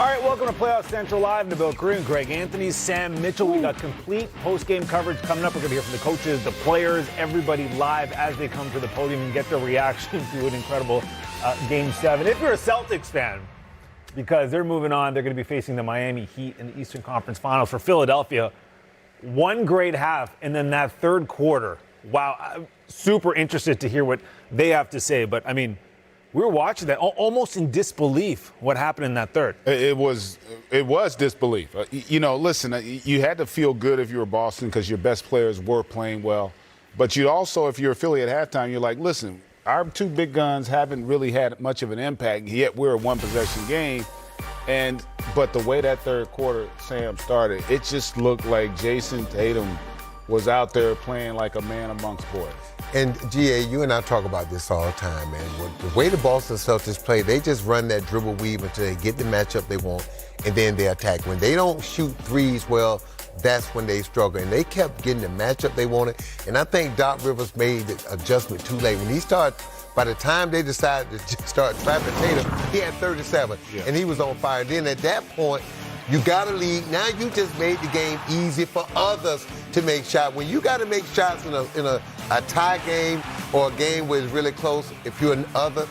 All right, welcome to Playoff Central Live. Nabil Kareem, Greg Anthony, Sam Mitchell. We got complete post-game coverage coming up. We're going to hear from the coaches, the players, everybody live as they come to the podium and get their reaction to an incredible Game 7. If you're a Celtics fan, because they're moving on, they're going to be facing the Miami Heat in the Eastern Conference Finals. For Philadelphia, one great half, and then that third quarter. Wow, I'm super interested to hear what they have to say. But, I mean, we were watching that almost in disbelief what happened in that third. It was disbelief. Listen, you had to feel good if you were Boston because your best players were playing well. But you also, if you're a Philly at halftime, you're like, listen, our two big guns haven't really had much of an impact, yet we're a one-possession game. But the way that third quarter, Sam, started, it just looked like Jason Tatum was out there playing like a man amongst boys. And, G.A., you and I talk about this all the time, man. The way the Boston Celtics play, they just run that dribble weave until they get the matchup they want, and then they attack. When they don't shoot threes well, that's when they struggle. And they kept getting the matchup they wanted. And I think Doc Rivers made the adjustment too late. When he started, by the time they decided to start trapping Tatum, he had 37, and he was on fire. Then at that point, you got to lead. Now you just made the game easy for others to make shots. When you got to make shots in a tie game or a game where it's really close, if you're an other,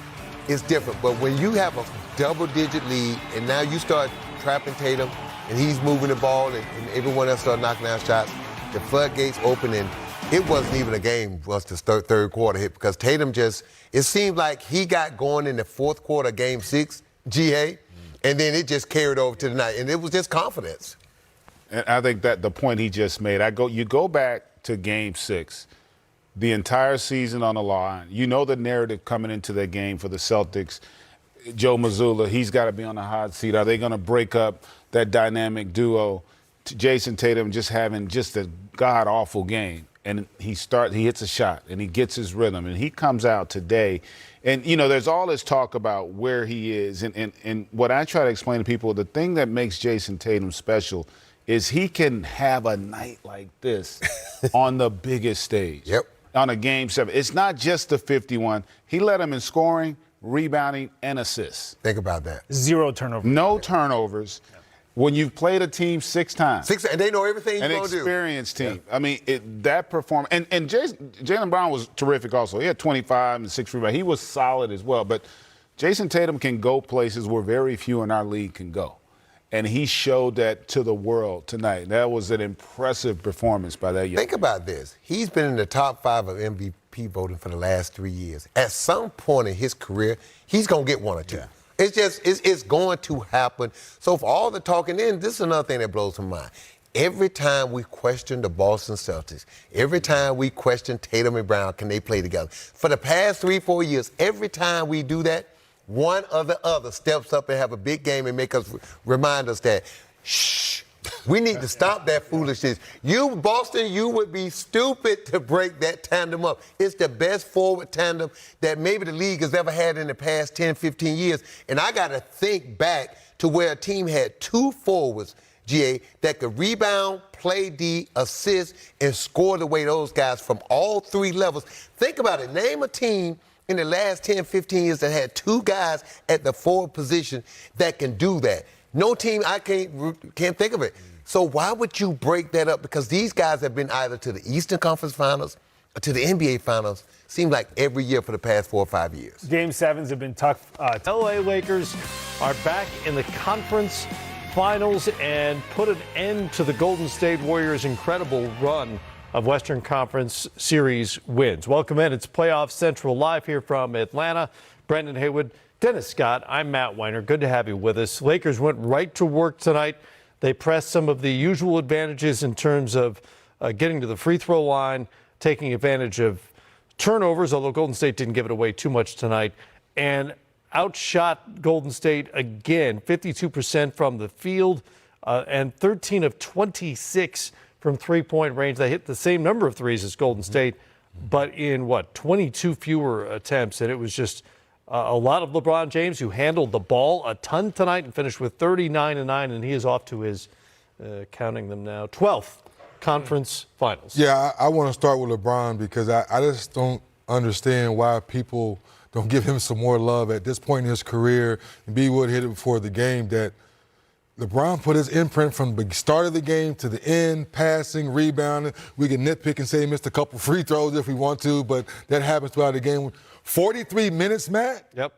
it's different. But when you have a double-digit lead and now you start trapping Tatum and he's moving the ball and everyone else start knocking down shots, the floodgates open and it wasn't even a game once the third quarter hit because Tatum it seemed like he got going in the fourth quarter of Game 6, GA, and then it just carried over to the night. And it was just confidence. And I think that the point he just made, you go back to Game 6, the entire season on the line. You know the narrative coming into that game for the Celtics. Joe Mazzulla, he's got to be on the hot seat. Are they going to break up that dynamic duo? Jason Tatum just having just a god-awful game. And he hits a shot, and he gets his rhythm, and he comes out today. And, there's all this talk about where he is. And what I try to explain to people, the thing that makes Jason Tatum special is he can have a night like this on the biggest stage. Yep. On a Game 7. It's not just the 51. He led them in scoring, rebounding, and assists. Think about that. 0 turnovers. No turnovers. Yep. When you've played a team 6 times. And they know everything you're going to do. An experienced team. Yeah. I mean, that performance. And Jaylen Brown was terrific also. He had 25 and 6 rebounds. He was solid as well. But Jason Tatum can go places where very few in our league can go. And he showed that to the world tonight. That was an impressive performance by that young man. Think about this. He's been in the top 5 of MVP voting for the last 3 years. At some point in his career, he's going to get one or two. Yeah. It's going to happen. So for all the talking, then this is another thing that blows my mind. Every time we question the Boston Celtics, every time we question Tatum and Brown, can they play together? For the past 3-4 years, every time we do that, one or the other steps up and have a big game and remind us that, shh, we need to stop that foolishness. You, Boston, you would be stupid to break that tandem up. It's the best forward tandem that maybe the league has ever had in the past 10, 15 years. And I got to think back to where a team had 2 forwards, GA, that could rebound, play D, assist, and score the way those guys from all 3 levels. Think about it. Name a team in the last 10, 15 years that had 2 guys at the forward position that can do that. No team, I can't think of it. So why would you break that up? Because these guys have been either to the Eastern Conference Finals or to the NBA Finals, seems like every year for the past 4 or 5 years. Game 7s have been tough. LA Lakers are back in the conference finals and put an end to the Golden State Warriors' incredible run of Western Conference Series wins. Welcome in. It's Playoff Central live here from Atlanta. Brendan Haywood, Dennis Scott, I'm Matt Weiner. Good to have you with us. Lakers went right to work tonight. They pressed some of the usual advantages in terms of getting to the free throw line, taking advantage of turnovers, although Golden State didn't give it away too much tonight, and outshot Golden State again, 52% from the field and 13 of 26 from three-point range. They hit the same number of threes as Golden State, but in 22 fewer attempts, and it was just a lot of LeBron James, who handled the ball a ton tonight and finished with 39-9, and he is off to his, counting them now, 12th conference finals. Yeah, I want to start with LeBron because I just don't understand why people don't give him some more love at this point in his career. And B. Wood hit it before the game that LeBron put his imprint from the start of the game to the end, passing, rebounding. We can nitpick and say he missed a couple free throws if we want to, but that happens throughout the game. 43 minutes, Matt? Yep.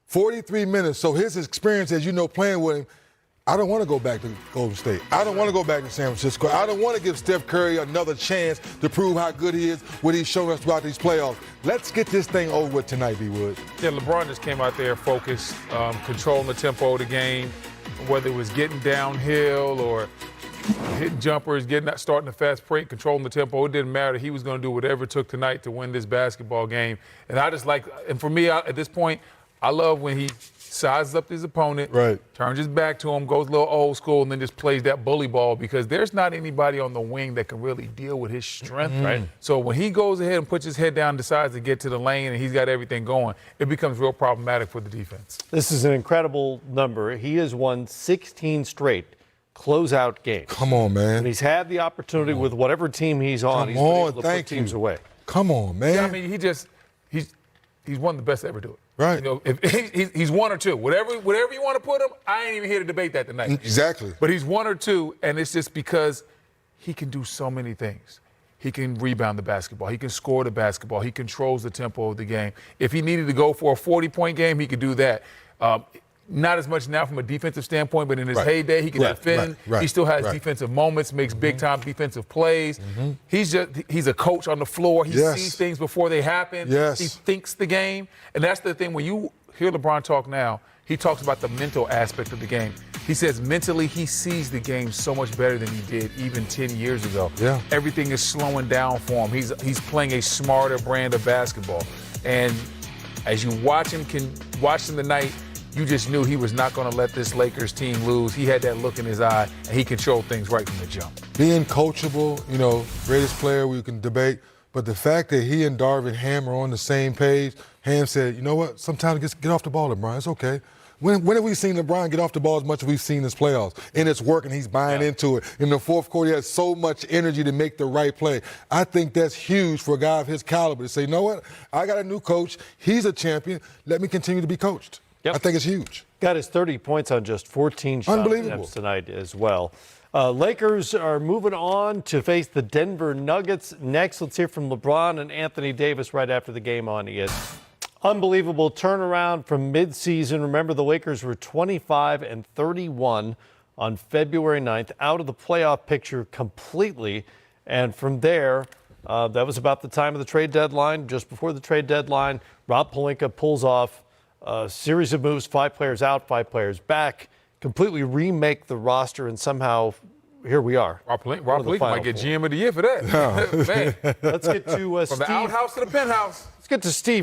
43 minutes. So his experience, as you know, playing with him, I don't want to go back to Golden State. I don't want to go back to San Francisco. I don't want to give Steph Curry another chance to prove how good he is, what he's shown us throughout these playoffs. Let's get this thing over with tonight, B-Wood. Yeah, LeBron just came out there focused, controlling the tempo of the game, whether it was getting downhill or hitting jumpers, starting a fast break, controlling the tempo. It didn't matter. He was going to do whatever it took tonight to win this basketball game. And I just and for me, at this point, I love when he sizes up his opponent, right, turns his back to him, goes a little old school, and then just plays that bully ball, because there's not anybody on the wing that can really deal with his strength, right? So when he goes ahead and puts his head down, decides to get to the lane, and he's got everything going, it becomes real problematic for the defense. This is an incredible number. He has won 16 straight closeout games. Come on, man. And he's had the opportunity with whatever team he's on. He's been able to put teams away. Come on, man. Yeah, I mean, he's one of the best to ever do it. Right. You know, if he's one or two. Whatever you want to put him, I ain't even here to debate that tonight. Exactly. But he's one or two, and it's just because he can do so many things. He can rebound the basketball. He can score the basketball. He controls the tempo of the game. If he needed to go for a 40-point game, he could do that. Not as much now from a defensive standpoint, but in his heyday, he can defend. He still has defensive moments, makes big-time defensive plays. He's a coach on the floor. He sees things before they happen. He thinks the game. And that's the thing, when you hear LeBron talk now, he talks about the mental aspect of the game. He says mentally he sees the game so much better than he did even 10 years ago. Yeah. Everything is slowing down for him. He's playing a smarter brand of basketball. And as you watch him tonight, you just knew he was not going to let this Lakers team lose. He had that look in his eye, and he controlled things right from the jump. Being coachable, greatest player we can debate, but the fact that he and Darvin Ham are on the same page, Ham said, you know what, sometimes just get off the ball, LeBron, it's okay. When have we seen LeBron get off the ball as much as we've seen this playoffs? And it's working, he's buying into it. In the fourth quarter, he has so much energy to make the right play. I think that's huge for a guy of his caliber to say, you know what, I got a new coach, he's a champion, let me continue to be coached. Yep. I think it's huge. Got his 30 points on just 14 shot attempts tonight as well. Lakers are moving on to face the Denver Nuggets. Next, let's hear from LeBron and Anthony Davis right after the game on ESPN. Unbelievable turnaround from midseason. Remember, the Lakers were 25-31 on February 9th, out of the playoff picture completely. And from there, that was about the time of the trade deadline. Just before the trade deadline, Rob Pelinka pulls off a series of moves, 5 players out, 5 players back, completely remake the roster, and somehow here we are. Rob Pelinka might get GM of the year for that. Man. Let's get to From the outhouse to the penthouse. Let's get to Steve.